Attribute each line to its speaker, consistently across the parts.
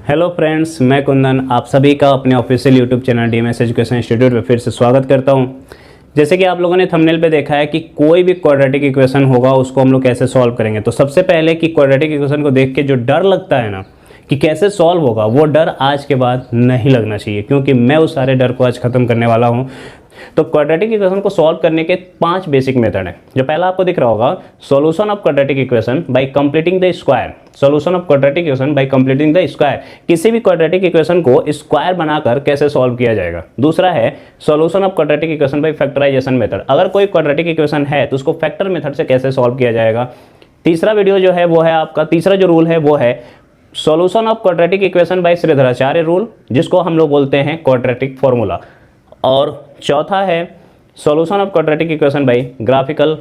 Speaker 1: Hello friends, मैं कुंदन आप सभी का अपने official YouTube channel DMs education institute में फिर से स्वागत करता हूं। जैसे कि आप लोगों ने थंबनेल पे देखा है कि कोई भी क्वाड्रेटिक इक्वेशन होगा उसको हम लोग कैसे सॉल्व करेंगे। तो सबसे पहले कि क्वाड्रेटिक इक्वेशन को देख के जो डर लगता है ना कि कैसे सॉल्व होगा, वो डर आज के बाद नहीं लगना चाहिए, क्योंकि मैं उस सारे डर को आज खत्म करने वाला हूँ। तो क्वाड्रेटिक इक्वेशन को सॉल्व करने के 5 बेसिक मेथड हैं। जो पहला आपको दिख रहा होगा, solution of quadratic equation bye completing the square. Solution of quadratic equation bye completing the square, किसी भी क्वाड्रेटिक इक्वेशन को स्क्वायर बनाकर कैसे सॉल्व किया जाएगा। दूसरा है solution of quadratic equation by factorization method, अगर कोई क्वाड्रेटिक इक्वेशन है तो उसको फैक्टर मेथड से कैसे सॉल्व किया जाएगा। तीसरा वीडियो जो है वो है आपका, तीसरा जो रूल है वो है solution of quadratic equation bye Shridharacharya rule, जिसको हम लोग बोलते हैं क्वाड्रेटिक फॉर्मूला। और चौथा है solution of quadratic equation bye graphical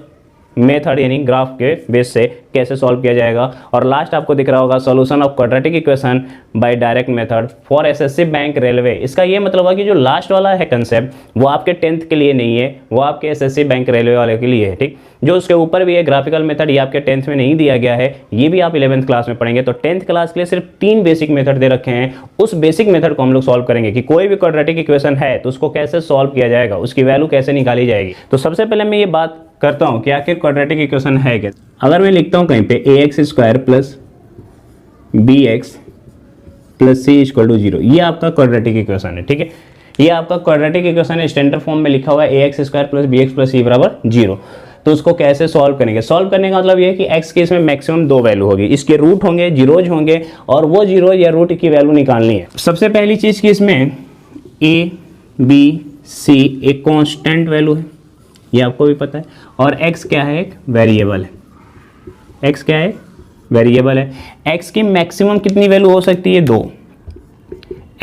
Speaker 1: method, यानी ग्राफ के बेस से कैसे सॉल्व किया जाएगा। और लास्ट आपको दिख रहा होगा solution of quadratic equation bye direct method for SSC bank railway. इसका ये मतलब है कि जो लास्ट वाला है कंसेप्ट वो आपके 10th के लिए नहीं है, वो आपके एसएससी बैंक रेलवे वाले के लिए है। ठीक, जो उसके ऊपर भी है ग्राफिकल मेथड, ये आपके 10th में नहीं दिया गया है, ये भी आप 11th क्लास में पढ़ेंगे। तो 10th क्लास के लिए सिर्फ 3 बेसिक मेथड दे रखे हैं, उस बेसिक मेथड को हम लोग सॉल्व करेंगे कि कोई भी क्वाड्रेटिक इक्वेशन है तो उसको कैसे सॉल्व किया जाएगा, उसकी वैल्यू कैसे निकाली जाएगी। तो सबसे पहले मैं ये बात करता हूं कि आखिर क्वाड्रेटिक इक्वेशन है क्या। अगर मैं लिखता हूं कहीं पे ax² plus bx plus c equal to 0, ये आपका क्वाड्रेटिक इक्वेशन है। ठीक है, ये आपका क्वाड्रेटिक इक्वेशन है, स्टैंडर्ड फॉर्म में लिखा हुआ है ax² plus bx plus c बराबर 0। तो उसको कैसे सॉल्व करेंगे। सॉल्व करने का मतलब ये है कि x के इसमें मैक्सिमम 2 वैल्यू होगी, इसके रूट होंगे, जीरोज होंगे, और वो जीरोज या रूट की वैल्यू निकालनी है। सबसे पहली चीज कि इसमें a b c एक कांस्टेंट वैल्यू है, ये आपको भी पता है, और x क्या है, एक वेरिएबल है। x क्या है, वेरिएबल है। x की मैक्सिमम कितनी वैल्यू हो सकती है, 2।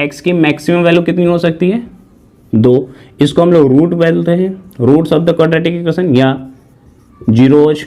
Speaker 1: x की मैक्सिमम वैल्यू कितनी हो सकती है, 2। इसको हम लोग रूट बोलते हैं, roots of the quadratic equation या zeros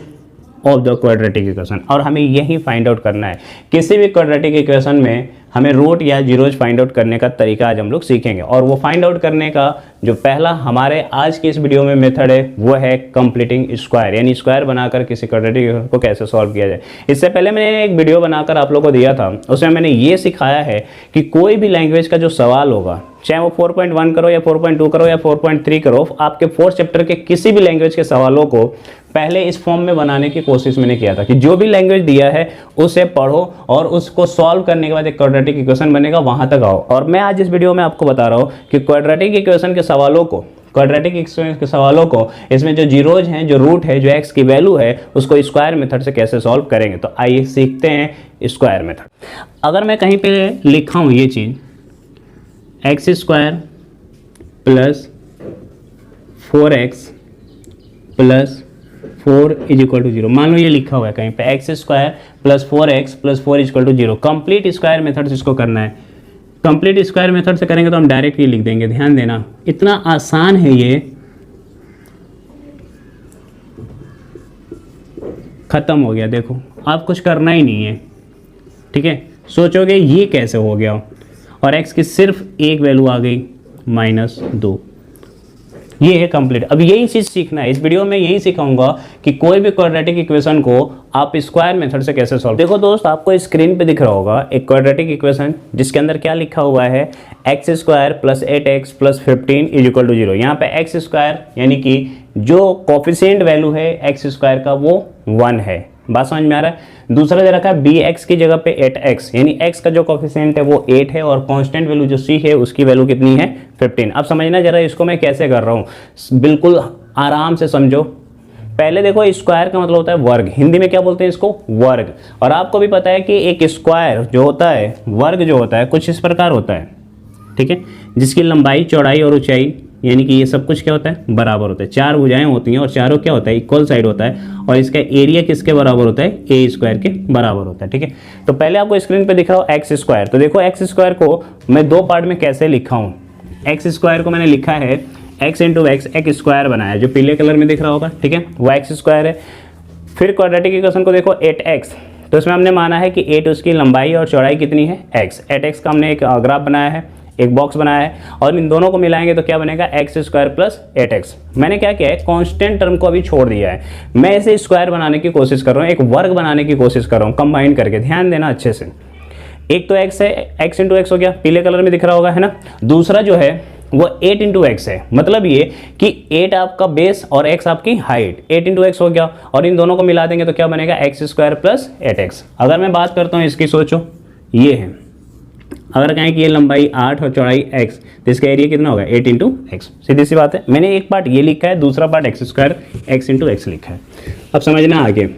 Speaker 1: of the quadratic equation. और हमें यही फाइंड आउट करना है, किसी भी क्वाड्रेटिक इक्वेशन में हमें रूट या जीरोज फाइंड आउट करने का तरीका आज हम लोग सीखेंगे। और वो फाइंड आउट करने का जो पहला हमारे आज की इस वीडियो में मेथड है वो है कंप्लीटिंग स्क्वायर, यानी स्क्वायर बनाकर किसी क्वाड्रेटिक इक्वेशन को कैसे सॉल्व किया जाए। इससे पहले मैंने एक वीडियो बनाकर आप लोगों को दिया था, उसमें मैंने ये सिखाया है कि कोई भी लैंग्वेज का जो सवाल होगा, चाहे वो 4.1 करो या 4.2 करो या 4.3 करो, आपके 4th चैप्टर के किसी भी लैंग्वेज के सवालों को पहले इस फॉर्म में बनाने की कोशिश मैंने किया था कि जो भी लैंग्वेज दिया है उसे पढ़ो और उसको सॉल्व करने के बाद एक क्वाड्रेटिक इक्वेशन बनेगा, वहां तक आओ। और मैं आज इस वीडियो में आपको बता रहा हूं कि क्वाड्रेटिक इक्वेशन के सवालों को, क्वाड्रेटिक इक्वेशन के सवालों को, इसमें जो जीरोज हैं, जो रूट है, जो x की वैल्यू है, उसको स्क्वायर मेथड से कैसे सॉल्व करेंगे। तो आइए सीखते हैं स्क्वायर मेथड। अगर मैं कहीं पे लिखा हूं ये चीज x² plus 4x plus 4 is equal to 0, मान लो ये लिखा हुआ है कहीं पे x² plus 4x plus 4 is equal to 0। Complete square method से इसको करना है। कंप्लीट स्क्वायर मेथड से करेंगे तो हम डायरेक्ट ये लिख देंगे, ध्यान देना, इतना आसान है ये, खत्म हो गया। देखो आप कुछ करना ही नहीं है, ठीक है। सोचोगे ये कैसे हो गया, और x की सिर्फ एक वैल्यू आ गई -2, ये है कंप्लीट। अब यही चीज सीखना है, इस वीडियो में यही सिखाऊंगा कि कोई भी क्वाड्रेटिक इक्वेशन को आप स्क्वायर मेथड से कैसे सॉल्व। देखो दोस्त, आपको स्क्रीन पे दिख रहा होगा एक क्वाड्रेटिक इक्वेशन जिसके अंदर क्या लिखा हुआ है, x² plus 8x plus 15 is equal to 0। यहाँ पे x² यानी कि जो कोफिशिएंट वैल्यू है x² का वो 1 है, बात समझ में आ रहा है। दूसरा दे रखा है bx की जगह पे 8x, यानी x का जो कोफिशिएंट है वो 8 है, और कांस्टेंट वैल्यू जो c है उसकी वैल्यू कितनी है, 15। अब समझना जरा इसको मैं कैसे कर रहा हूँ, बिल्कुल आराम से समझो। पहले देखो, स्क्वायर का मतलब होता है वर्ग, हिंदी में क्या बोलते हैं इसको, वर्ग। और आपको भी पता है कि एक स्क्वायर जो होता है, वर्ग जो होता है, कुछ इस प्रकार होता है, ठीक है, जिसकी लंबाई, चौड़ाई और ऊंचाई, यानी कि ये सब कुछ क्या होता है, बराबर होता है। 4 भुजाएं होती हैं और चारों क्या होता है, इक्वल साइड होता है, और इसका एरिया किसके बराबर होता है, a² के बराबर होता है। ठीक है, तो पहले आपको स्क्रीन पे दिखा हो x²। तो देखो x² को मैं 2 पार्ट में कैसे लिखा हूँ। x² को मैंने लिखा है x इंटू एक्स, एक स्क्वायर बनाया जो पीले कलर में दिख रहा होगा, ठीक है, वो x² है। फिर क्वाड्रेटिक इक्वेशन को देखो 8x, तो इसमें हमने माना है कि 8 उसकी लंबाई और चौड़ाई कितनी है, x। 8x का हमने एक ग्राफ बनाया है, एक बॉक्स बनाया है, और इन दोनों को मिलाएंगे तो क्या बनेगा, x² प्लस 8x। मैंने क्या किया है, कांस्टेंट टर्म को अभी छोड़ दिया है, मैं इसे स्क्वायर बनाने की कोशिश कर रहा हूँ, एक वर्ग बनाने की कोशिश कर रहा हूँ कंबाइन करके। ध्यान देना अच्छे से, एक तो x है, x इंटू एक्स हो गया, पीले कलर में दिख रहा होगा, है ना। दूसरा जो है वो 8 इंटू एक्स है, मतलब ये कि 8 आपका बेस और x आपकी हाइट, 8 इंटू एक्स हो गया, और इन दोनों को मिला देंगे तो क्या बनेगा, एक्स स्क्वायर प्लस 8x। अगर मैं बात करता हूँ इसकी, सोचो ये है, अगर कहें कि ये लंबाई 8 और चौड़ाई x, तो इसका एरिया कितना होगा, 8 इंटू एक्स। सीधी सी बात है, मैंने एक पार्ट ये लिखा है, दूसरा part x square x into x लिखा है। अब समझना आगे,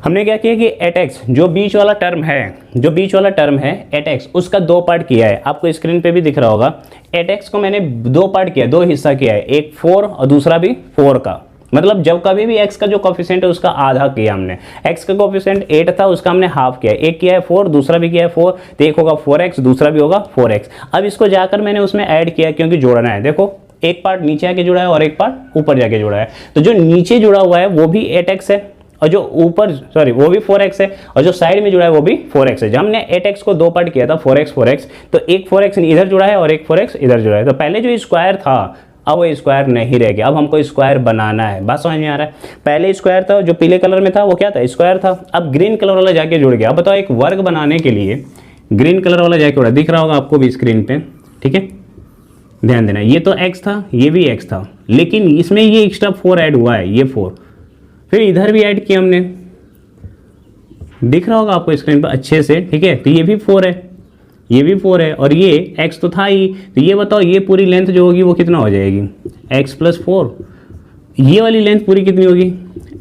Speaker 1: हमने क्या किया कि 8x जो बीच वाला टर्म है 8x, उसका दो पार्ट किया है, आपको स्क्रीन पे भी दिख रहा होगा। 8x को मैंने दो पार्ट किया, दो हिस्सा किया है, एक 4 और दूसरा भी 4 का। मतलब जब कभी भी x का जो कोफिशिएंट है उसका आधा किया हमने, x का कोफिशिएंट 8 था, उसका हमने हाफ किया, एक किया है 4, दूसरा भी किया है 4, तो एक होगा 4x, दूसरा भी होगा 4x। अब इसको जाकर मैंने उसमें ऐड किया, क्योंकि जोड़ना है। देखो एक पार्ट नीचे आके जुड़ा है और एक पार्ट ऊपर जाके जुड़ा है, तो जो नीचे जुड़ा हुआ है वो भी 8x है, और जो ऊपर वो भी 4x है, और जो साइड में जुड़ा है वो भी 4x है। जब हमने 8x को दो पार्ट किया था 4x, तो एक 4x इधर जुड़ा है और एक 4x इधर जुड़ा है। तो पहले जो स्क्वायर था अब वो स्क्वायर नहीं रह गया, अब हमको स्क्वायर बनाना है। बात समझ में आ रहा है। पहले स्क्वायर था जो पीले कलर में था वो क्या था, स्क्वायर था। अब ग्रीन कलर वाला जाके जुड़ गया। अब बताओ एक वर्ग बनाने के लिए ग्रीन कलर वाला जाके जुड़ा, दिख रहा होगा आपको भी स्क्रीन पे, ठीक है, ध्यान देना। ये तो x था, ये भी x था, लेकिन इसमें ये एक्स्ट्रा 4 ऐड हुआ है, ये 4, फिर इधर भी ऐड किया हमने, दिख रहा होगा आपको स्क्रीन पर अच्छे से, ठीक है। तो ये भी 4 है, ये भी 4 है, और ये x तो था ही। तो ये बताओ ये पूरी लेंथ जो होगी वो कितना हो जाएगी, x प्लस 4। ये वाली लेंथ पूरी कितनी होगी,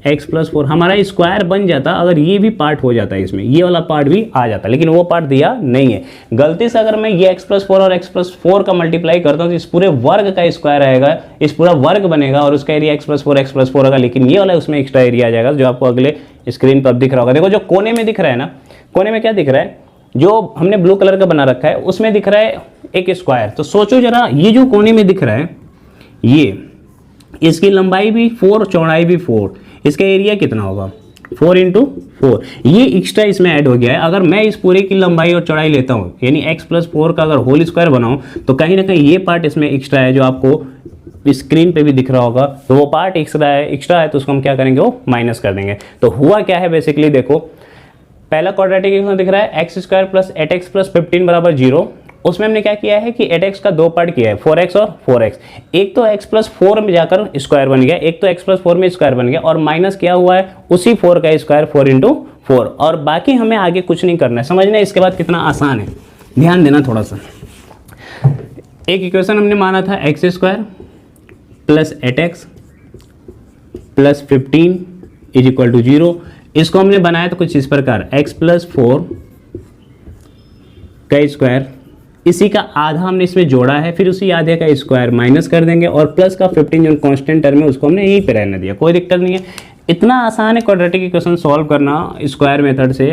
Speaker 1: x प्लस 4। हमारा स्क्वायर बन जाता अगर ये भी पार्ट हो जाता है, इसमें ये वाला पार्ट भी आ जाता, लेकिन वो पार्ट दिया नहीं है। गलती से अगर मैं ये x प्लस 4 और x प्लस 4 का मल्टीप्लाई करता हूँ तो इस पूरे वर्ग का स्क्वायर आएगा, इस पूरा वर्ग बनेगा और उसका एरिया x प्लस 4 होगा, लेकिन ये वाला उसमें एक्स्ट्रा एरिया आ जाएगा जो आपको अगले स्क्रीन पर दिख रहा होगा। देखो जो कोने में दिख रहा है ना, कोने में क्या दिख रहा है, जो हमने ब्लू कलर का बना रखा है उसमें दिख रहा है एक स्क्वायर। तो सोचो जरा, ये जो कोने में दिख रहा है ये, इसकी लंबाई भी 4 चौड़ाई भी 4, इसका एरिया कितना होगा, 4 इंटू 4। ये एक्स्ट्रा इसमें ऐड हो गया है। अगर मैं इस पूरे की लंबाई और चौड़ाई लेता हूँ, यानी x प्लस 4 का अगर होल स्क्वायर बनाऊँ, तो कहीं ना कहीं ये पार्ट इसमें एक्स्ट्रा है जो आपको स्क्रीन पे भी दिख रहा होगा। तो वो पार्ट एक्स्ट्रा है तो उसको हम क्या करेंगे, वो माइनस कर देंगे। तो हुआ क्या है बेसिकली, देखो पहला क्वाड्रेटिक इक्वेशन दिख रहा है x square plus 8x plus 15 बराबर 0। उसमें हमने क्या किया है कि 8x का दो पार्ट किया है, 4x और 4x। एक तो x प्लस 4 में जाकर स्क्वायर बन गया, एक तो x प्लस 4 में स्क्वायर बन गया, और माइनस क्या हुआ है उसी 4 का स्क्वायर, 4 इंटू 4। और बाकी हमें आगे कुछ नहीं करना है, समझना है इसके बाद कितना आसान है, ध्यान देना थोड़ा सा। एक इक्वेशन हमने माना था x square plus 8x plus 15 is equal to 0। इसको हमने बनाया तो कुछ इस प्रकार, x प्लस 4 का स्क्वायर, इसी का आधा हमने इसमें जोड़ा है, फिर उसी आधे का स्क्वायर माइनस कर देंगे, और प्लस का 15 जो कांस्टेंट टर्म है उसको हमने यहीं पे रहने दिया, कोई दिक्कत नहीं है। इतना आसान है क्वाड्रेटिक इक्वेशन सॉल्व करना स्क्वायर मेथड से,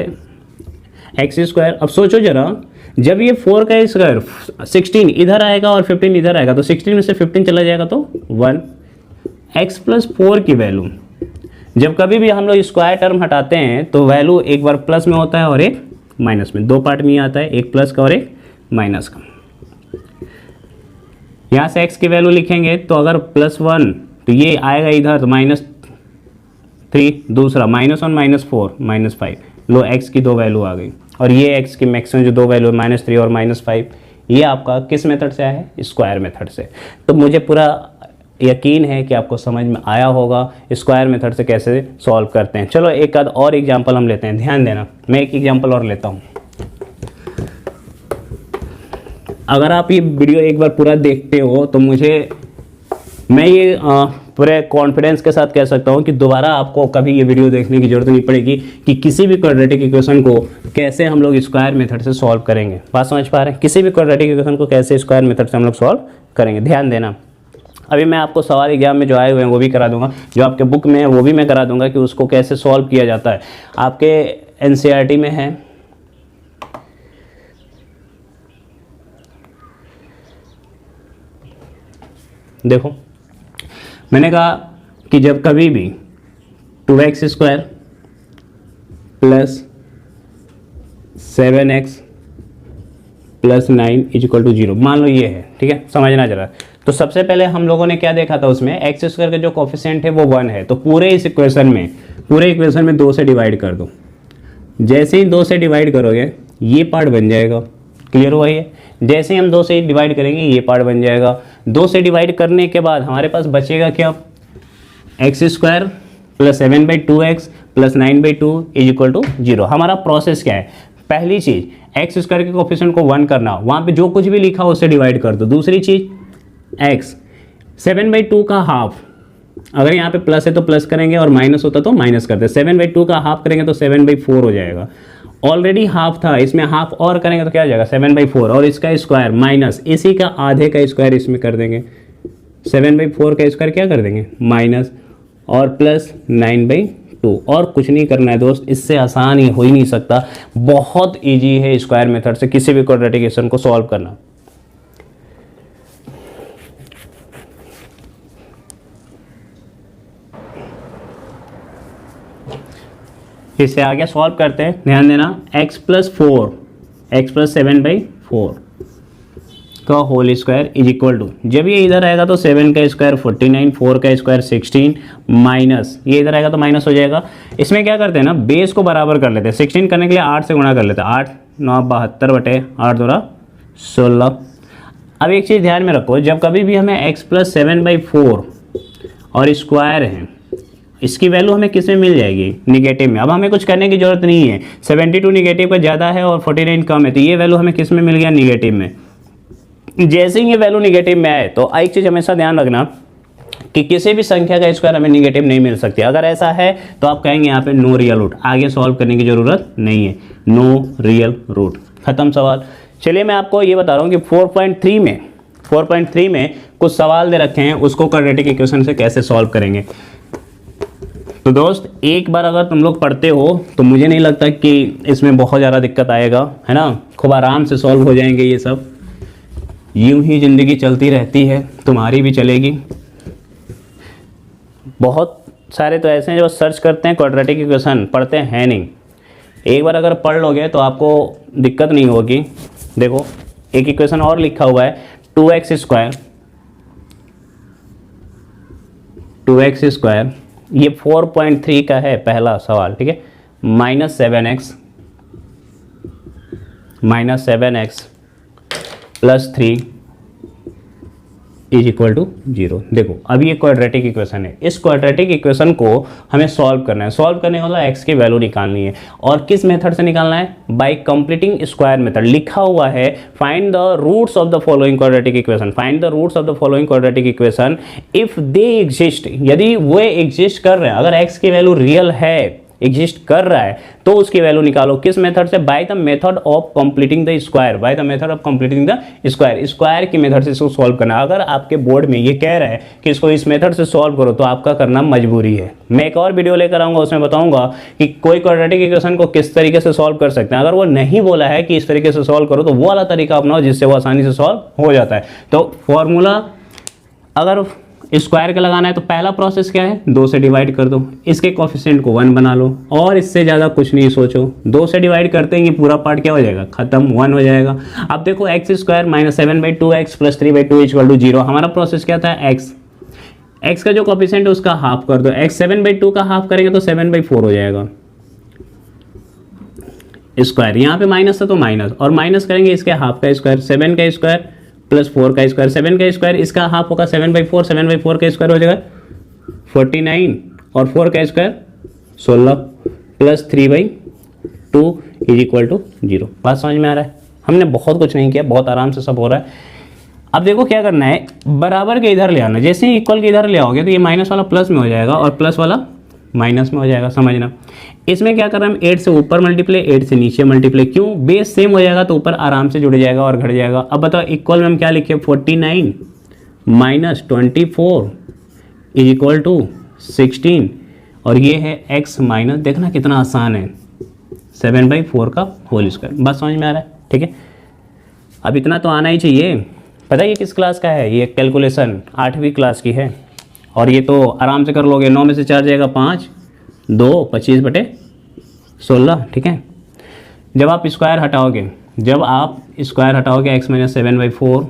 Speaker 1: एक्स स्क्वायर। अब सोचो जरा, जब ये 4 का स्क्वायर 16 इधर आएगा और 15 इधर आएगा, तो 16 में से 15 चला जाएगा तो 1। एक्स प्लस 4 की वैल्यू, जब कभी भी हम लोग स्क्वायर टर्म हटाते हैं तो वैल्यू एक बार प्लस में होता है और एक माइनस में, दो पार्ट में आता है, एक प्लस का और एक माइनस का। यहाँ से x की वैल्यू लिखेंगे तो अगर +1 तो ये आएगा इधर, तो -3, दूसरा -1 -4 -5। लो x की दो वैल्यू आ गई, और ये x की मैक्सिमम जो दो वैल्यू -3 और -5, ये आपका किस मेथड से आया है, स्क्वायर मेथड से। तो मुझे पूरा यकीन है कि आपको समझ में आया होगा स्क्वायर मेथड से कैसे सॉल्व करते हैं। चलो एक आध और एग्जाम्पल हम लेते हैं, ध्यान देना। मैं एक एग्जाम्पल और लेता हूँ। अगर आप ये वीडियो एक बार पूरा देखते हो तो मैं ये पूरे कॉन्फिडेंस के साथ कह सकता हूँ कि दोबारा आपको कभी ये वीडियो देखने की जरूरत नहीं पड़ेगी कि किसी भी क्वाड्रेटिक इक्वेशन को कैसे हम लोग स्क्वायर मेथड से सॉल्व करेंगे। बात समझ पा रहे हैं, किसी भी क्वाड्रेटिक इक्वेशन को कैसे स्क्वायर मेथड से हम लोग सॉल्व करेंगे। ध्यान देना, अभी मैं आपको सवाल एग्जाम में जो आए हुए हैं वो भी करा दूंगा, जो आपके बुक में है वो भी मैं करा दूंगा कि उसको कैसे सॉल्व किया जाता है। आपके एनसीईआरटी में है, देखो मैंने कहा कि जब कभी भी 2x square plus 7x plus 9 is equal to 0, मान लो ये है, ठीक है, समझना जरा। तो सबसे पहले हम लोगों ने क्या देखा था, उसमें एक्स स्क्वायर का जो कोफिशिएंट है वो 1 है, तो पूरे इक्वेशन में 2 से डिवाइड कर दो, जैसे ही 2 से डिवाइड करोगे ये पार्ट बन जाएगा, क्लियर हुआ ये। जैसे ही हम 2 से डिवाइड करेंगे ये पार्ट बन जाएगा। 2 से डिवाइड करने के बाद हमारे पास बचेगा क्या, x square plus 7/2x plus 9/2 is equal to 0। हमारा प्रोसेस क्या है, पहली चीज़ एक्स स्क्वायर के कोफिशिएंट को 1 करना, वहाँ पे जो कुछ भी लिखा हो उससे डिवाइड कर दो। दूसरी चीज़ एक्स 7/2 का हाफ, अगर यहाँ पे प्लस है तो प्लस करेंगे और माइनस होता तो माइनस करते। 7/2 का हाफ करेंगे तो 7/4 हो जाएगा। ऑलरेडी हाफ था, इसमें हाफ और करेंगे तो क्या हो जाएगा 7/4, और इसका स्क्वायर माइनस इसी का आधे का स्क्वायर इसमें कर देंगे। 7/4 का स्क्वायर क्या कर देंगे माइनस, और प्लस 9/2। और कुछ नहीं करना है दोस्त, इससे आसान ही हो ही नहीं सकता। बहुत ईजी है स्क्वायर मेथड से किसी भी क्वाड्रेटिक इक्वेशन को सॉल्व करना। इससे आगे सॉल्व करते हैं, ध्यान देना। x + 4 x + 7/4 का whole square is equal to, जब ये इधर आएगा तो 7 का स्क्वायर 49, 4 का स्क्वायर 16 माइनस ये इधर आएगा तो माइनस हो जाएगा। इसमें क्या करते हैं ना, बेस को बराबर कर लेते हैं। 16 करने के लिए 8 से गुणा कर लेते हैं। 8 9 72 8 2 16। अब एक चीज़ ध्यान में रखो, जब कभी भी हमें x + 7/4 और स्क्वायर है, इसकी वैल्यू हमें किस में मिल जाएगी, निगेटिव में। अब हमें कुछ करने की जरूरत नहीं है। 72 निगेटिव का ज़्यादा है और 49 कम है, तो ये वैल्यू हमें किस में मिल गया, निगेटिव में। जैसे ही ये वैल्यू निगेटिव में आए तो एक चीज़ हमेशा ध्यान रखना कि किसी भी संख्या का स्क्वायर हमें निगेटिव नहीं मिल सकती। अगर ऐसा है तो आप कहेंगे यहाँ पे नो रियल रूट, आगे सॉल्व करने की जरूरत नहीं है, नो रियल रूट, खत्म सवाल। चलिए मैं आपको ये बता रहा हूँ कि 4.3 में कुछ सवाल दे रखे हैं, उसको क्वाड्रेटिक इक्वेशन से कैसे सॉल्व करेंगे। तो दोस्त एक बार अगर तुम लोग पढ़ते हो तो मुझे नहीं लगता कि इसमें बहुत ज़्यादा दिक्कत आएगा, है ना। खूब आराम से सॉल्व हो जाएंगे ये सब। यूं ही ज़िंदगी चलती रहती है, तुम्हारी भी चलेगी। बहुत सारे तो ऐसे हैं जो सर्च करते हैं क्वाड्रेटिक इक्वेशन, पढ़ते हैं नहीं। एक बार अगर पढ़ लोगे तो आपको दिक्कत नहीं होगी। देखो एक इक्वेशन और लिखा हुआ है, 2x स्क्वायर, ये 4.3 का है पहला सवाल, ठीक है। -7x plus 3 is equal to 0। देखो अब ये क्वाड्रेटिक इक्वेशन है, इस क्वाड्रेटिक इक्वेशन को हमें सॉल्व करना है। सॉल्व करने वाला x की वैल्यू निकालनी है, और किस मेथड से निकालना है, बाय कंप्लीटिंग स्क्वायर मेथड। लिखा हुआ है find the roots of the following quadratic equation, find the roots of the following quadratic equation if they exist, यदि वे एग्जिस्ट कर रहे हैं। अगर x की वैल्यू रियल है, एग्जिस्ट कर रहा है, तो उसकी वैल्यू निकालो। किस मेथड से, by the method of completing the square, by the method of completing the square, square की मेथड से इसको सॉल्व करना। अगर आपके बोर्ड में ये कह रहा है कि इसको इस मेथड से सॉल्व करो तो आपका करना मजबूरी है। मैं एक और वीडियो लेकर आऊंगा, उसमें बताऊंगा कि कोई क्वाड्रेटिक इक्वेशन को किस तरीके से सॉल्व कर सकते हैं। अगर वो नहीं बोला है कि इस तरीके से सॉल्व करो तो वो वाला तरीका अपनाओ जिससे वो आसानी से सॉल्व हो जाता है। तो फॉर्मूला अगर स्क्वायर का लगाना है तो पहला प्रोसेस क्या है, 2 से डिवाइड कर दो, इसके कोफिशिएंट को 1 बना लो, और इससे ज़्यादा कुछ नहीं सोचो। 2 से डिवाइड करते हैं ये पूरा पार्ट क्या हो जाएगा, खत्म, 1 हो जाएगा। अब देखो x square -7/2x plus 3/2 equal to 0। हमारा प्रोसेस क्या था, x का जो कोफिशिएंट है उसका हाफ कर दो। x 7/2 का हाफ करेंगे तो 7/4 हो जाएगा स्क्वायर। यहाँ पे माइनस था तो माइनस, और माइनस करेंगे इसके हाफ का स्क्वायर, 7 का स्क्वायर प्लस 4 का स्क्वायर। 7 का स्क्वायर इसका हाफ होगा 7/4, 7/4 का स्क्वायर हो जाएगा 49, और 4 का square 16 plus 3/2 is equal to 0। बात समझ में आ रहा है, हमने बहुत कुछ नहीं किया, बहुत आराम से सब हो रहा है। अब देखो क्या करना है, बराबर के इधर ले आना। जैसे ही इक्वल के इधर ले आओगे तो ये माइनस वाला प्लस में हो जाएगा और प्लस वाला माइनस में हो जाएगा, समझना। इसमें क्या कर रहे हैं हम, 8 से ऊपर मल्टीप्लाई 8 से नीचे मल्टीप्लाई, क्यों, बेस सेम हो जाएगा तो ऊपर आराम से जुड़ जाएगा और घट जाएगा। अब बताओ इक्वल में हम क्या लिखे, 49 माइनस 24 इज इक्वल टू 16, और ये है x माइनस, देखना कितना आसान है, 7/4 का होल स्क्वायर। बस समझ में आ रहा है, ठीक है। अब इतना तो आना ही चाहिए। पता है ये किस क्लास का है, ये कैलकुलेशन 8वीं क्लास की है, और ये तो आराम से कर लोगे। 9 में से 4 जाएगा 5, 2 25/16, ठीक है। जब आप स्क्वायर हटाओगे x -7/4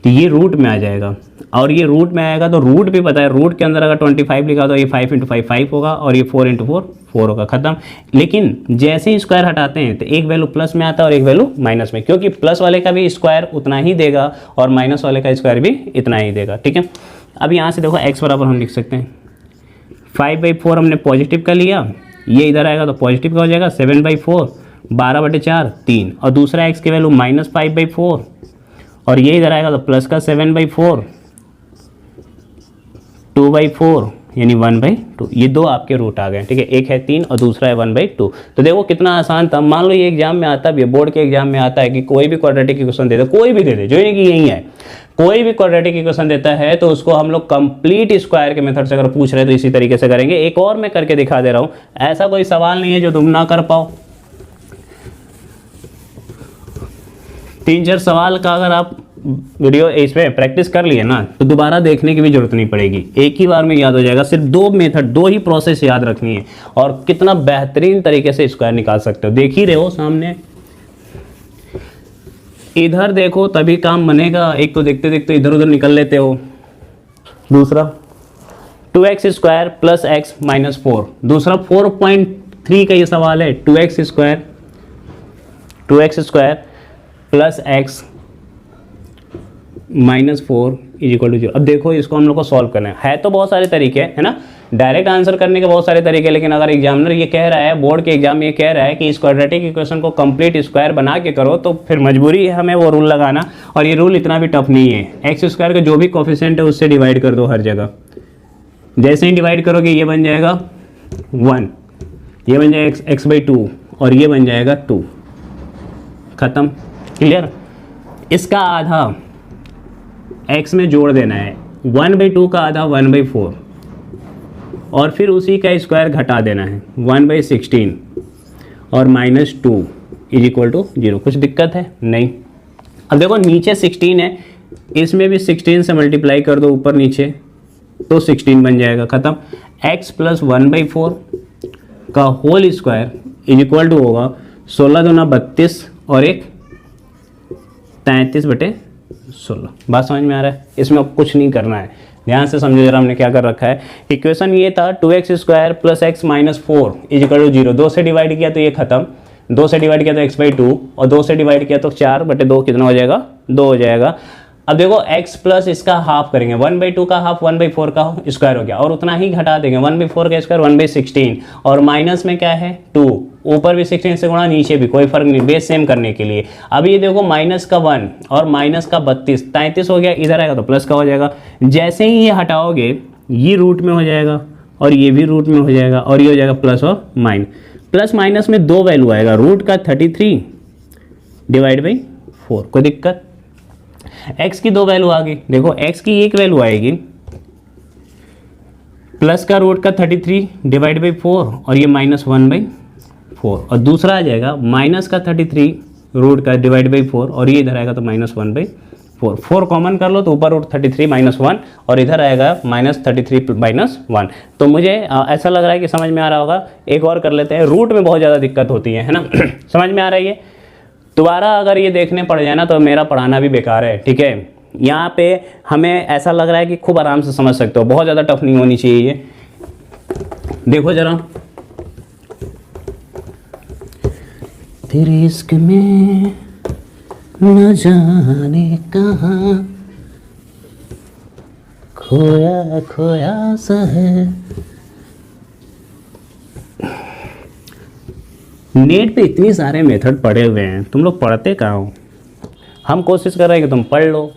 Speaker 1: तो ये रूट में आ जाएगा। और ये रूट में आएगा तो रूट भी पता है, रूट के अंदर अगर 25 लिखा तो ये 5 × 5 5 होगा और ये 4 × 4 4 होगा, खत्म। लेकिन जैसे ही स्क्वायर हटाते हैं तो एक वैल्यू प्लस में आता है और एक वैल्यू माइनस में, क्योंकि प्लस वाले का भी स्क्वायर उतना ही देगा और माइनस वाले का स्क्वायर भी इतना ही देगा, ठीक है। अब यहाँ से देखो x बराबर हम लिख सकते हैं 5/4 हमने पॉजिटिव का लिया, ये इधर आएगा तो पॉजिटिव का हो जाएगा 7/4 12/4 3, और दूसरा x की वैल्यू -5/4 और ये इधर आएगा तो प्लस का 7/4 2/4 यानी 1/2। ये दो आपके रूट आ गए, ठीक है, एक है 3 और दूसरा है 1/2। तो देखो कितना आसान था। मान लो ये एग्जाम में आता है, बोर्ड के एग्जाम में आता है कि कोई भी क्वाड्रेटिक इक्वेशन दे दे, कोई भी दे दे, जो नहीं कि यही है, कोई भी क्वाड्रेटिक इक्वेशन देता है तो उसको हम लोग कंप्लीट स्क्वायर के मेथड से अगर पूछ रहे हैं तो इसी तरीके से करेंगे। एक और मैं करके दिखा दे रहा हूँ, ऐसा कोई सवाल नहीं है जो तुम ना कर पाओ। 3-4 सवाल का अगर आप वीडियो इसमें प्रैक्टिस कर लिए ना तो दोबारा देखने की भी जरूरत नहीं पड़ेगी, एक ही बार में याद हो जाएगा। सिर्फ 2 मेथड, 2 ही प्रोसेस याद रखनी है और कितना बेहतरीन तरीके से स्क्वायर निकाल सकते हो। देख ही रहे हो सामने, इधर देखो तभी काम बनेगा। एक तो देखते देखते इधर उधर निकल लेते हो। दूसरा 2x² + x - 4, दूसरा 4.3 का ये सवाल है। 2x² + x -4 = 0। अब देखो इसको हम लोग को सॉल्व करना है तो बहुत सारे तरीके है ना, डायरेक्ट आंसर करने के बहुत सारे तरीके हैं, लेकिन अगर एग्जामिनर ये कह रहा है, बोर्ड के एग्जाम में ये कह रहा है कि इस क्वाड्रेटिक इक्वेशन को कंप्लीट स्क्वायर बना के करो, तो फिर मजबूरी है हमें वो रूल लगाना। और ये रूल इतना भी टफ नहीं है। x² का जो भी कोफिशिएंट है उससे डिवाइड कर दो हर जगह। जैसे ही डिवाइड करोगे ये बन जाएगा 1, ये बन जाएगा x/2 और ये बन जाएगा 2, खत्म, क्लियर। इसका आधा x में जोड़ देना है, 1/2 का आधा 1/4 और फिर उसी का स्क्वायर घटा देना है 1/16 और -2 = 0। कुछ दिक्कत है नहीं। अब देखो नीचे 16 है, इसमें भी 16 से मल्टीप्लाई कर दो ऊपर नीचे तो 16 बन जाएगा, खत्म। x + 1/4 का होल स्क्वायर = होगा 16 दूना 32 और 1 33/16। बात समझ में आ रहा है? इसमें अब कुछ नहीं करना है, ध्यान से समझो जरा हमने क्या कर रखा है। इक्वेशन ये था 2x² + x - 4 = 0। 2 से डिवाइड किया तो ये खत्म, 2 से डिवाइड किया तो x/2 और 2 से डिवाइड किया तो 4/2 कितना हो जाएगा? 2 हो जाएगा। अब देखो x प्लस इसका हाफ करेंगे, 1/2 का हाफ 1/4 का स्क्वायर हो गया और उतना ही घटा देंगे, 1/4 का स्क्वायर 1/16 और माइनस में क्या है 2, ऊपर भी 16 से गुणा नीचे भी, कोई फर्क नहीं, बेस सेम करने के लिए। अब ये देखो माइनस का 1 और माइनस का 32, 33 हो गया, इधर आएगा तो प्लस का हो जाएगा। जैसे ही ये हटाओगे ये रूट में हो जाएगा और ये भी रूट में हो जाएगा और ये हो जाएगा प्लस और माइनस। प्लस माइनस में 2 वैल्यू आएगा, रूट का 33 / 4, कोई दिक्कत। x की 2 वैल्यू आ गई, देखो x की एक वैल्यू आएगी प्लस का रूट का 33 / 4 और ये -1/4 और दूसरा आ जाएगा माइनस का 33 रूट का / 4 और ये इधर आएगा तो -1/4। 4 कॉमन कर लो तो ऊपर रूट 33 - 1 और इधर आएगा -33 - 1। तो मुझे ऐसा लग रहा है कि समझ में आ रहा होगा। एक और कर लेते हैं, रूट में बहुत ज़्यादा दिक्कत होती है ना समझ में आ रहा है ये? दोबारा अगर ये देखने पड़ जाए ना तो मेरा पढ़ाना भी बेकार है, ठीक है। यहाँ पे हमें ऐसा लग रहा है कि खूब आराम से समझ सकते हो, बहुत ज़्यादा टफ नहीं होनी चाहिए ये। देखो जरा, तेरे इश्क में न जाने कहाँ खोया खोया सा है। नेट पे इतनी सारे मेथड पढ़े हुए हैं, तुम लोग पढ़ते कहाँ हो? हम कोशिश कर रहे हैं कि तुम पढ़ लो,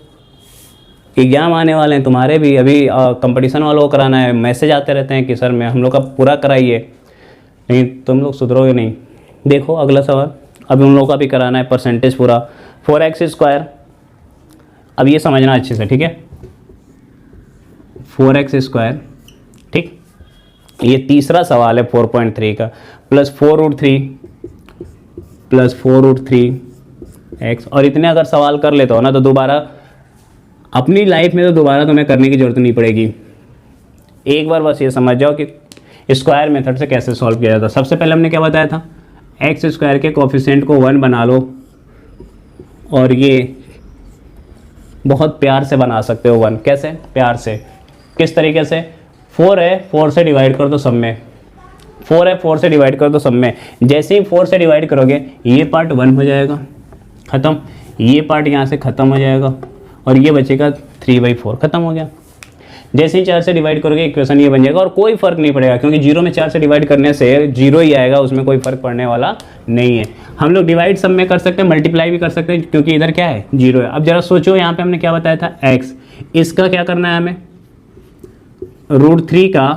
Speaker 1: एग्जाम आने वाले हैं तुम्हारे भी, अभी कंपटीशन वालों को कराना है, मैसेज आते रहते हैं कि सर मैं हम लोग का पूरा कराइए, नहीं तुम लोग सुधरोगे नहीं। देखो अगला सवाल, अभी उन लोगों का भी कराना है परसेंटेज पूरा। 4x², अब ये समझना अच्छे से, ठीक है। 4x², ठीक, ये तीसरा सवाल है 4.3 का, + 4√3 + 4√3x। और इतने अगर सवाल कर लेते हो ना तो दोबारा अपनी लाइफ में तो दोबारा तुम्हें करने की जरूरत नहीं पड़ेगी। एक बार बस ये समझ जाओ कि स्क्वायर मेथड से कैसे सॉल्व किया जाता है। सबसे पहले हमने क्या बताया था, x² के कोफिशिएंट को 1 बना लो और ये बहुत प्यार से बना सकते हो 1। कैसे? प्यार से। किस तरीके से? 4 है, 4 से डिवाइड कर दो सब में। 4 है, 4 से डिवाइड कर दो सब में। जैसे ही 4 से डिवाइड करोगे ये पार्ट 1 हो जाएगा, ख़त्म। ये पार्ट यहाँ से ख़त्म हो जाएगा और ये बचेगा 3/4, ख़त्म हो गया। जैसे ही 4 से डिवाइड करोगे इक्वेशन ये बन जाएगा और कोई फर्क नहीं पड़ेगा, क्योंकि 0 में 4 से डिवाइड करने से 0 ही आएगा, उसमें कोई फर्क पड़ने वाला नहीं है। हम लोग डिवाइड सब में कर सकते हैं, मल्टीप्लाई भी कर सकते हैं, क्योंकि इधर क्या है? 0 है। अब जरा सोचो, यहाँ पे हमने क्या बताया था? x। इसका क्या करना है हमें? √3 का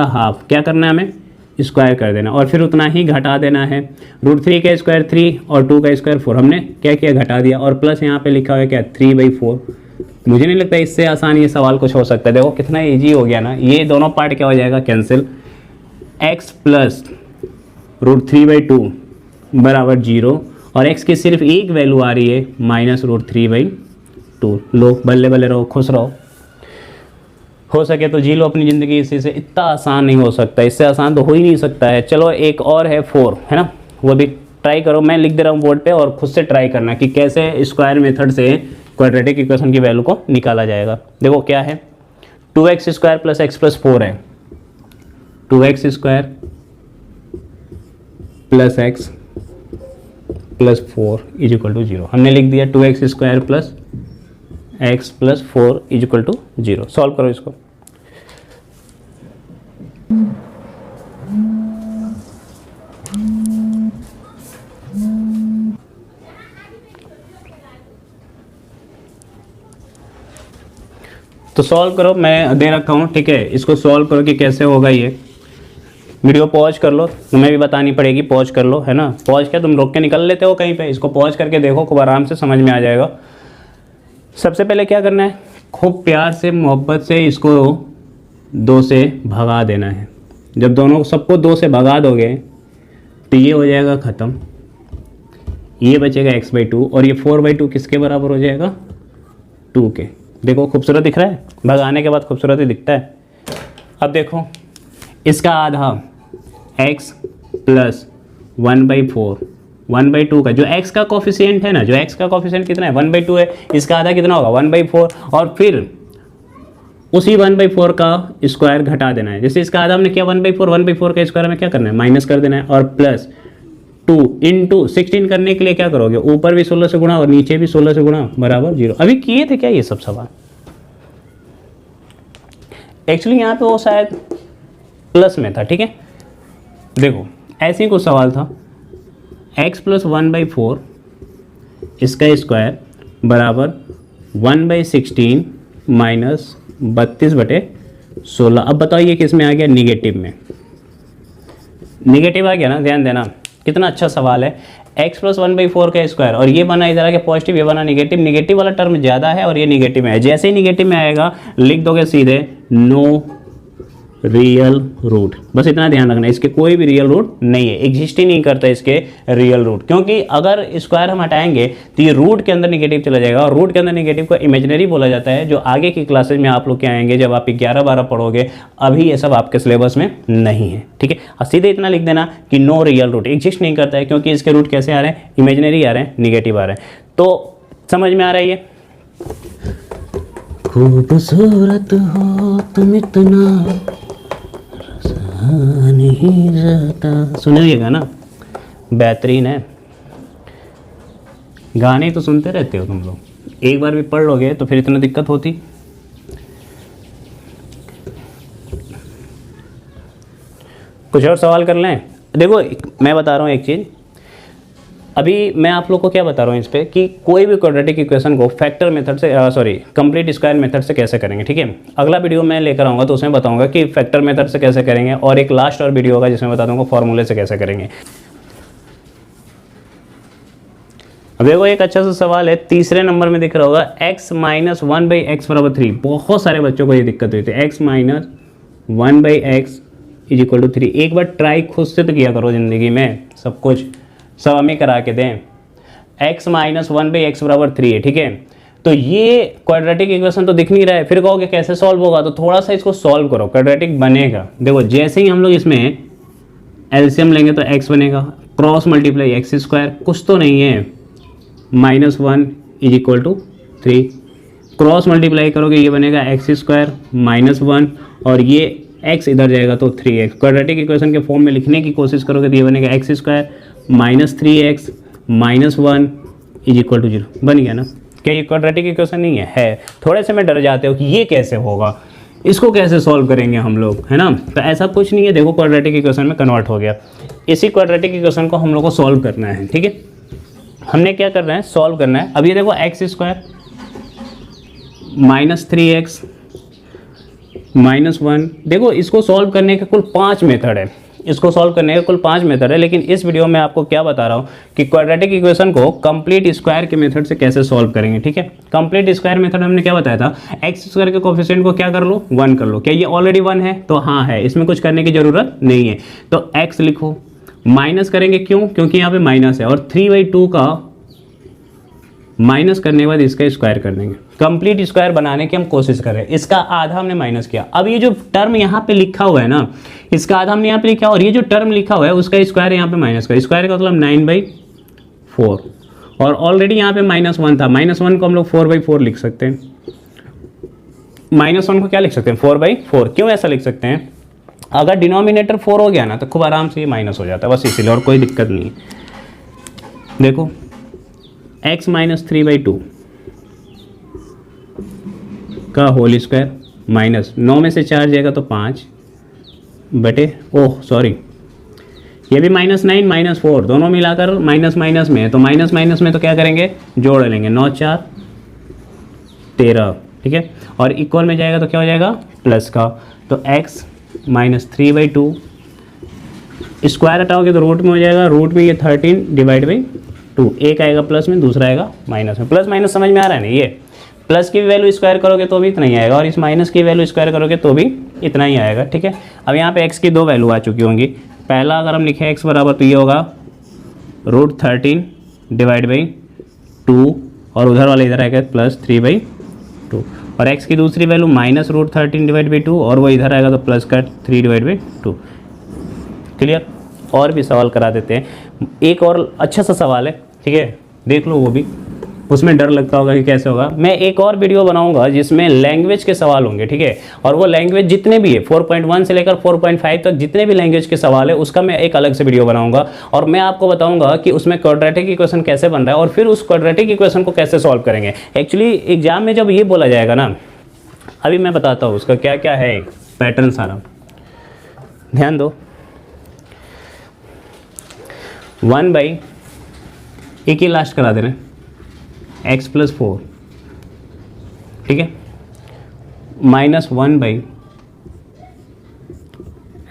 Speaker 1: हाफ क्या करना है हमें? स्क्वायर कर देना और फिर उतना ही घटा देना है। √3 का स्क्वायर 3 और 2 का स्क्वायर 4। हमने क्या किया? घटा दिया और प्लस यहाँ पे लिखा हुआ है क्या? 3/4। मुझे नहीं लगता इससे आसान ये सवाल कुछ हो सकता है। देखो कितना इजी हो गया ना। ये दोनों पार्ट क्या हो जाएगा? कैंसिल। x प्लस √3/2 बराबर 0 और x की सिर्फ एक वैल्यू आ रही है -√3/2। लो, बल्ले बल्ले रहो, खुश रहो। हो सके तो जी लो अपनी ज़िंदगी इसी से। इतना आसान नहीं हो सकता, इससे आसान तो हो ही नहीं सकता है। चलो एक और है 4, है ना, वो भी ट्राई करो। मैं लिख दे रहा हूँ बोर्ड पे और खुद से ट्राई करना कि कैसे स्क्वायर मेथड से क्वाड्रेटिक इक्वेशन की वैल्यू को निकाला जाएगा। देखो क्या है? 2x² + x + 4 है। 2x² + x + 4 = 0। हमने लिख दिया 2x² + x + 4 = 0। सॉल्व करो इसको। तो सॉल्व करो, मैं दे रखा हूँ, ठीक है। इसको सॉल्व करो कि कैसे होगा ये। वीडियो पॉज कर लो, तुम्हें भी बतानी पड़ेगी, पॉज कर लो, है ना। पॉज क्या तुम रोक के निकल लेते हो कहीं पे? इसको पॉज करके देखो, खूब आराम से समझ में आ जाएगा। सबसे पहले क्या करना है? खूब प्यार से, मोहब्बत से इसको 2 से भगा देना है। जब दोनों सबको 2 से भगा दोगे तो ये हो जाएगा ख़त्म। ये बचेगा x/2 और ये 4/2 किसके बराबर हो जाएगा? 2 के। देखो खूबसूरत दिख रहा है, भगाने के बाद खूबसूरत ही दिखता है। अब देखो इसका आधा x + 1/4, 1/2 का जो x का कोफिशिएंट है ना, जो x का कोफिशिएंट कितना है? 1/2 है। इसका आधा कितना होगा? 1/4 और फिर उसी 1/4 का स्क्वायर घटा देना है। जैसे इसका आधा हमने किया 1/4 का स्क्वायर हमें क्या करना है? माइनस कर देना है और प्लस 2 × 16 करने के लिए क्या करोगे? ऊपर भी 16 से गुणा और नीचे भी 16 से गुणा बराबर 0। अभी किए थे क्या ये सब सवाल? एक्चुअली यहाँ पे वो शायद प्लस में था, ठीक है। देखो ऐसे ही कुछ सवाल था। x + 1/4 इसका स्क्वायर बराबर 1/16 - 32/16। अब बताओ ये किस में आ गया? निगेटिव में। निगेटिव आ गया ना, ध्यान देना कितना अच्छा सवाल है। x + 1/4 का स्क्वायर और ये बना इधर आके पॉजिटिव, ये बना निगेटिव। निगेटिव वाला टर्म ज़्यादा है और ये निगेटिव में है। जैसे ही निगेटिव में आएगा लिख दोगे सीधे नो रियल रूट। बस इतना ध्यान रखना, इसके कोई भी रियल रूट नहीं है, एग्जिस्ट ही नहीं करता इसके रियल रूट। क्योंकि अगर स्क्वायर हम हटाएंगे तो ये रूट के अंदर निगेटिव चला जाएगा और रूट के अंदर निगेटिव को इमेजिनरी बोला जाता है, जो आगे की क्लासेज में आप लोग के आएंगे जब आप 11-12 पढ़ोगे। अभी ये सब आपके सिलेबस में नहीं है, ठीक है। और सीधे इतना लिख देना कि नो रियल रूट, एग्जिस्ट नहीं करता है, क्योंकि इसके रूट कैसे आ रहे हैं? इमेजिनरी आ रहे हैं, निगेटिव आ रहे हैं। तो समझ में आ रहा है ये? खूबसूरत हो तुम इतना नहीं रहता। सुनिएगा ना, बेहतरीन है। गाने तो सुनते रहते हो तुम लोग, एक बार भी पढ़ लोगे तो फिर इतना दिक्कत होती। कुछ और सवाल कर लें। देखो मैं बता रहा हूँ एक चीज़, अभी मैं आप लोग को क्या बता रहा हूँ इस पर कि कोई भी क्वाड्रेटिक इक्वेशन को फैक्टर मेथड से कंप्लीट स्क्वायर मेथड से कैसे करेंगे, ठीक है। अगला वीडियो मैं लेकर आऊँगा तो उसमें बताऊँगा कि फैक्टर मेथड से कैसे करेंगे, और एक लास्ट और वीडियो होगा जिसमें बता दूँगा फॉर्मूले से कैसे करेंगे। अब देखो एक अच्छा सा सवाल है, तीसरे नंबर में दिख रहा होगा x - 1/x = 3। बहुत सारे बच्चों को ये दिक्कत हुई थी, x - 1/x = 3। एक बार ट्राई खुद से तो किया करो ज़िंदगी में, सब कुछ सब हमें करा के दें। x - 1/x = 3 है, ठीक है। तो ये क्वाड्रेटिक इक्वेशन तो दिख नहीं रहा है, फिर कहोगे कैसे सॉल्व होगा? तो थोड़ा सा इसको सॉल्व करो, क्वाड्रेटिक बनेगा। देखो जैसे ही हम लोग इसमें एलसीएम लेंगे तो x बनेगा, क्रॉस मल्टीप्लाई x², कुछ तो नहीं है, -1 = 3, क्रॉस मल्टीप्लाई करोगे ये बनेगा एक्स स्क्वायर माइनस 1 और ये x इधर जाएगा तो 3x। क्वाड्रेटिक इक्वेशन के फॉर्म में लिखने की कोशिश करोगे तो ये बनेगा x square minus 3x minus 1 is equal to 0। बन गया ना। क्या ये क्वाड्रेटिक इक्वेशन नहीं है? थोड़े से में डर जाते हो कि ये कैसे होगा, इसको कैसे सॉल्व करेंगे हम लोग, है ना। तो ऐसा कुछ नहीं है, देखो क्वाड्रेटिक इक्वेशन में कन्वर्ट हो गया। इसी क्वाड्रेटिक इक्वेशन को हम लोग को सॉल्व करना है, ठीक है। हमने क्या करना है, सॉल्व करना है। अब ये देखो x square minus 3x minus 1, देखो इसको सॉल्व करने के कुल 5 मेथड है, इसको सॉल्व करने के कुल 5 मेथड है। लेकिन इस वीडियो में आपको क्या बता रहा हूँ कि क्वाड्रेटिक इक्वेशन को कंप्लीट स्क्वायर के मेथड से कैसे सॉल्व करेंगे, ठीक है। कंप्लीट स्क्वायर मेथड हमने क्या बताया था, एक्स स्क्वायर के कोफिशिएंट को क्या कर लो, 1 कर लो। क्या ये ऑलरेडी 1 है? तो हाँ है, इसमें कुछ करने की जरूरत नहीं है। तो एक्स लिखो, माइनस करेंगे क्यों, क्योंकि यहाँ पे माइनस है, और 3/2 का माइनस करने के बाद इसका स्क्वायर कर देंगे। कंप्लीट स्क्वायर बनाने की हम कोशिश कर रहे हैं। इसका आधा हमने माइनस किया। अब ये जो टर्म यहाँ पे लिखा हुआ है ना, इसका आधा हमने यहाँ पे लिखा, और ये जो टर्म लिखा हुआ है उसका स्क्वायर यहाँ पे माइनस का। स्क्वायर का मतलब 9/4, और ऑलरेडी यहाँ पे -1 था। -1 को हम लोग 4/4 लिख सकते हैं। -1 को क्या लिख सकते हैं, 4/4। क्यों ऐसा लिख सकते हैं, अगर डिनोमिनेटर 4 हो गया ना तो खूब आराम से ये माइनस हो जाता है, बस इसीलिए, और कोई दिक्कत नहीं है। देखो x माइनस 3/2 का होल स्क्वायर माइनस 9 में से 4 जाएगा तो 5 बटे, ओह सॉरी, ये भी -9 -4 दोनों मिलाकर माइनस माइनस में है, तो माइनस माइनस में तो क्या करेंगे, जोड़ लेंगे। 9 4 13, ठीक है। और इक्वल में जाएगा तो क्या हो जाएगा, प्लस का। तो x माइनस 3/2, स्क्वायर हटाओगे तो रूट में हो जाएगा, रूट में ये 13/2, एक आएगा प्लस में, दूसरा आएगा माइनस में। प्लस माइनस समझ में आ रहा है ना, ये प्लस की वैल्यू स्क्वायर करोगे तो भी इतना ही आएगा, और इस माइनस की वैल्यू स्क्वायर करोगे तो भी इतना ही आएगा, ठीक है। अब यहाँ पे x की 2 वैल्यू आ चुकी होंगी। पहला अगर हम लिखें x बराबर तो ये होगा √13/2, और उधर वाला इधर आएगा प्लस 3/2, और x की दूसरी वैल्यू माइनस √13/2, और वो इधर आएगा तो प्लस का 3/2। क्लियर। और भी सवाल करा देते हैं, एक और अच्छा सा सवाल है, ठीक है, देख लो वो भी। उसमें डर लगता होगा कि कैसे होगा। मैं एक और वीडियो बनाऊंगा जिसमें लैंग्वेज के सवाल होंगे, ठीक है, और वो लैंग्वेज जितने भी है 4.1 से लेकर 4.5 तक जितने भी लैंग्वेज के सवाल है उसका मैं एक अलग से वीडियो बनाऊंगा, और मैं आपको बताऊंगा कि उसमें क्वाड्रेटिक इक्वेशन कैसे बन रहा है और फिर उस क्वाड्रेटिक इक्वेशन को कैसे सॉल्व करेंगे। एक्चुअली एग्जाम में जब ये बोला जाएगा ना, अभी मैं बताता हूँ उसका क्या क्या है पैटर्न सारा, ध्यान दो। 1/, एक ही लास्ट करा दे रहे हैं, x + 4, ठीक है, -1/,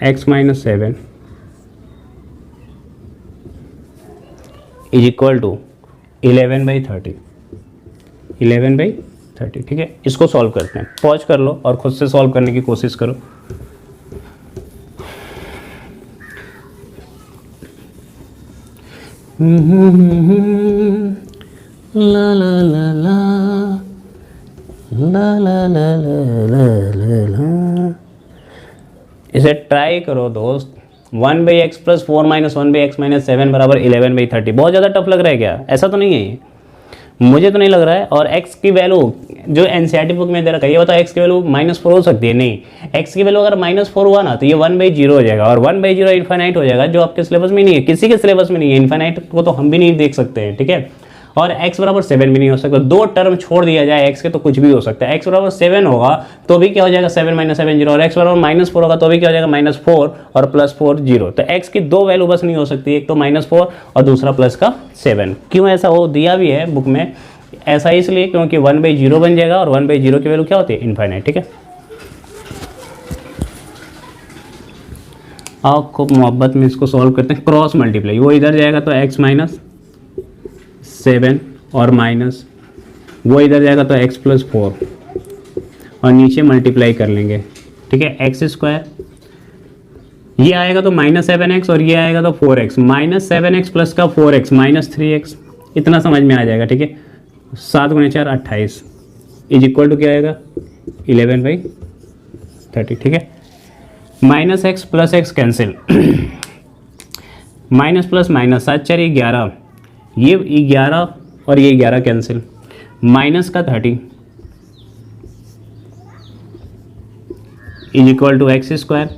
Speaker 1: x - 7 इज इक्वल टू 11/30, 11/30, ठीक है। इसको सॉल्व करते हैं, पॉज कर लो और खुद से सॉल्व करने की कोशिश करो। ला ला ला ला ला ला ला ला ला, इसे ट्राई करो दोस्त। 1/x + 4 - 1/x - 7 बराबर 11/30। बहुत ज़्यादा टफ लग रहा है क्या? ऐसा तो नहीं है ये, मुझे तो नहीं लग रहा है। और x की वैल्यू जो एनसीईआरटी बुक में दे रखा है, ये बताओ x की वैल्यू -4 हो सकती है? नहीं, x की वैल्यू अगर -4 हुआ ना तो ये 1/0 हो जाएगा, और 1/0 इन्फाइनाइट हो जाएगा, जो आपके सिलेबस में नहीं है, किसी के सिलेबस में नहीं है। इन्फाइनाइट को तो हम भी नहीं देख सकते हैं, ठीक है। और x बराबर 7 भी नहीं हो सकता। 2 टर्म छोड़ दिया जाए x के तो कुछ भी हो सकता है। x बराबर 7 होगा तो भी क्या हो जाएगा, 7 - 7 0, और x बराबर -4 होगा तो भी क्या हो जाएगा, -4 और +4 0। तो x की 2 वैल्यू बस नहीं हो सकती, एक तो -4 और दूसरा +7। क्यों ऐसा हो दिया भी है बुक में, ऐसा इसलिए क्योंकि 1/0 बन जाएगा, और 1/0 की वैल्यू क्या होती है, इनफाइनाइट, ठीक है। आओ खूब मोहब्बत में इसको सॉल्व करते हैं। क्रॉस मल्टीप्लाई, वो इधर जाएगा तो x - 7 और माइनस, वो इधर जाएगा तो x + 4, और नीचे मल्टीप्लाई कर लेंगे, ठीक है। x², ये आएगा तो -7x, और ये आएगा तो 4x, -7x प्लस का 4x -3x, इतना समझ में आ जाएगा, ठीक है। 7 × 4 = 28 इज इक्वल टू क्या आएगा, 11/30, ठीक है। -x + x cancel, minus plus minus, 7 × 4 = 11, ये 11 और ये 11 कैंसिल, माइनस का 30 is equal to x square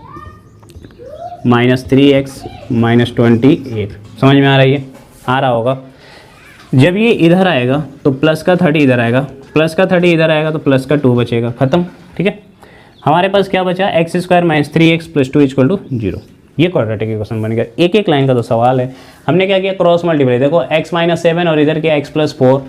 Speaker 1: minus 3x minus 28। समझ में आ रही है? आ रहा होगा। जब ये इधर आएगा तो प्लस का 30 इधर आएगा, प्लस का 30 इधर आएगा तो प्लस का 2 बचेगा, खत्म। ठीक है, हमारे पास क्या बचा? X square minus 3x plus 2 equal to 0। ये क्वाड्रेटिक इक्वेशन बन गया। एक एक लाइन का तो सवाल है। हमने क्या किया? Cross multiply. देखो x माइनस 7 और इधर किया x प्लस 4,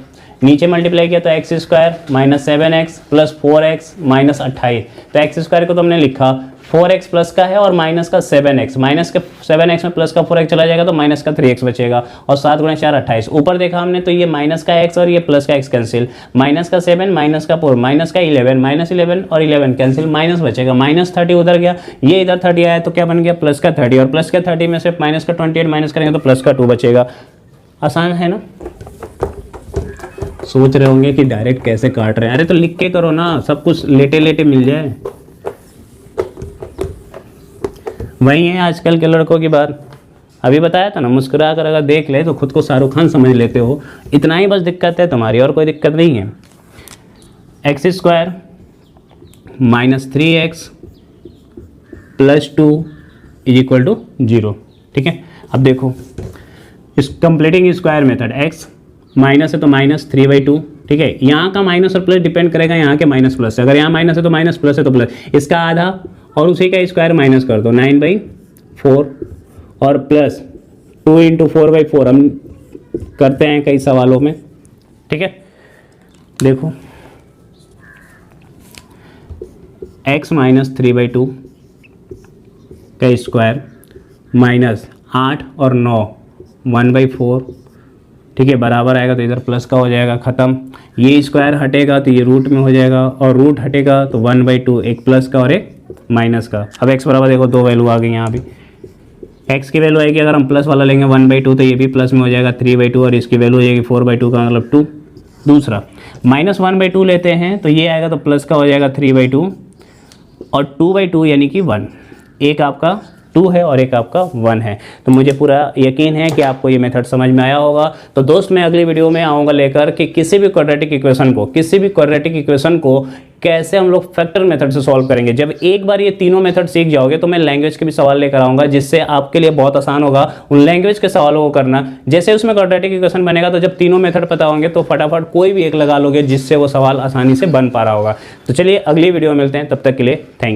Speaker 1: नीचे मल्टीप्लाई किया तो x square minus 7x plus 4x minus 28। तो एक्स स्क्वायर को तो हमने लिखा 4x प्लस का है और माइनस का 7x, माइनस के 7x में प्लस का 4x चला जाएगा तो माइनस का 3x बचेगा, और 7 गुणा 4 28। ऊपर देखा हमने तो ये माइनस का x और ये प्लस का x कैंसिल, माइनस का 7 माइनस का 4 माइनस का 11 माइनस 11 और 11 कैंसिल, माइनस बचेगा, माइनस 30 उधर गया, ये इधर 30 आया तो क्या बन गया? प्लस का 30, और प्लस का 30 में से माइनस का 28 माइनस करेंगे तो प्लस का 2 बचेगा। आसान है ना? सोच रहे होंगे कि डायरेक्ट कैसे काट रहे हैं। अरे तो लिख के करो ना, सब कुछ लेटे लेटे मिल जाए। वही है आजकल के लड़कों की बात। अभी बताया था ना, मुस्कुरा कर अगर देख ले तो खुद को शाहरुख खान समझ लेते हो। इतना ही बस दिक्कत है तुम्हारी, और कोई दिक्कत नहीं है। X square minus 3x plus 2 is equal to 0। ठीक है, अब देखो इस completing square method, x minus है तो माइनस 3/2। ठीक है, यहाँ का माइनस और प्लस डिपेंड करेगा यहाँ के माइनस प्लस से। अगर यहाँ माइनस है तो माइनस, प्लस है तो प्लस, इसका आधा और उसी का स्क्वायर माइनस कर दो, 9/4 और प्लस 2 इंटू 4/4 हम करते हैं कई सवालों में। ठीक है, देखो x माइनस 3/2 का स्क्वायर माइनस 8 और 9 1/4। ठीक है, बराबर आएगा तो इधर प्लस का हो जाएगा, ख़त्म। ये स्क्वायर हटेगा तो ये रूट में हो जाएगा, और रूट हटेगा तो 1/2, एक प्लस का और एक माइनस का। अब x बराबर देखो 2 वैल्यू आ गई यहाँ भी। x की वैल्यू आएगी, अगर हम प्लस वाला लेंगे 1/2 तो ये भी प्लस में हो जाएगा 3/2, और इसकी वैल्यू हो जाएगी 4/2 का मतलब 2। दूसरा माइनस 1/2 लेते हैं तो ये आएगा तो प्लस का हो जाएगा 3/2, और 2/2 यानी कि 1। एक आपका 2 है और एक आपका 1 है। तो मुझे पूरा यकीन है कि आपको ये मेथड समझ में आया होगा। तो दोस्त मैं अगली वीडियो में आऊँगा लेकर कि किसी भी क्वाड्रेटिक इक्वेशन को कैसे हम लोग फैक्टर मेथड से सॉल्व करेंगे। जब एक बार ये तीनों मेथड सीख जाओगे तो मैं लैंग्वेज के भी सवाल लेकर आऊँगा, जिससे आपके लिए बहुत आसान होगा उन लैंग्वेज के सवालों को करना। जैसे उसमें क्वाड्रेटिक इक्वेशन बनेगा तो जब तीनों मेथड पता होंगे तो फटाफट कोई भी एक लगा लोगे, जिससे वो सवाल आसानी से बन पा रहा होगा। तो चलिए अगली वीडियो में मिलते हैं, तब तक के लिए थैंक यू।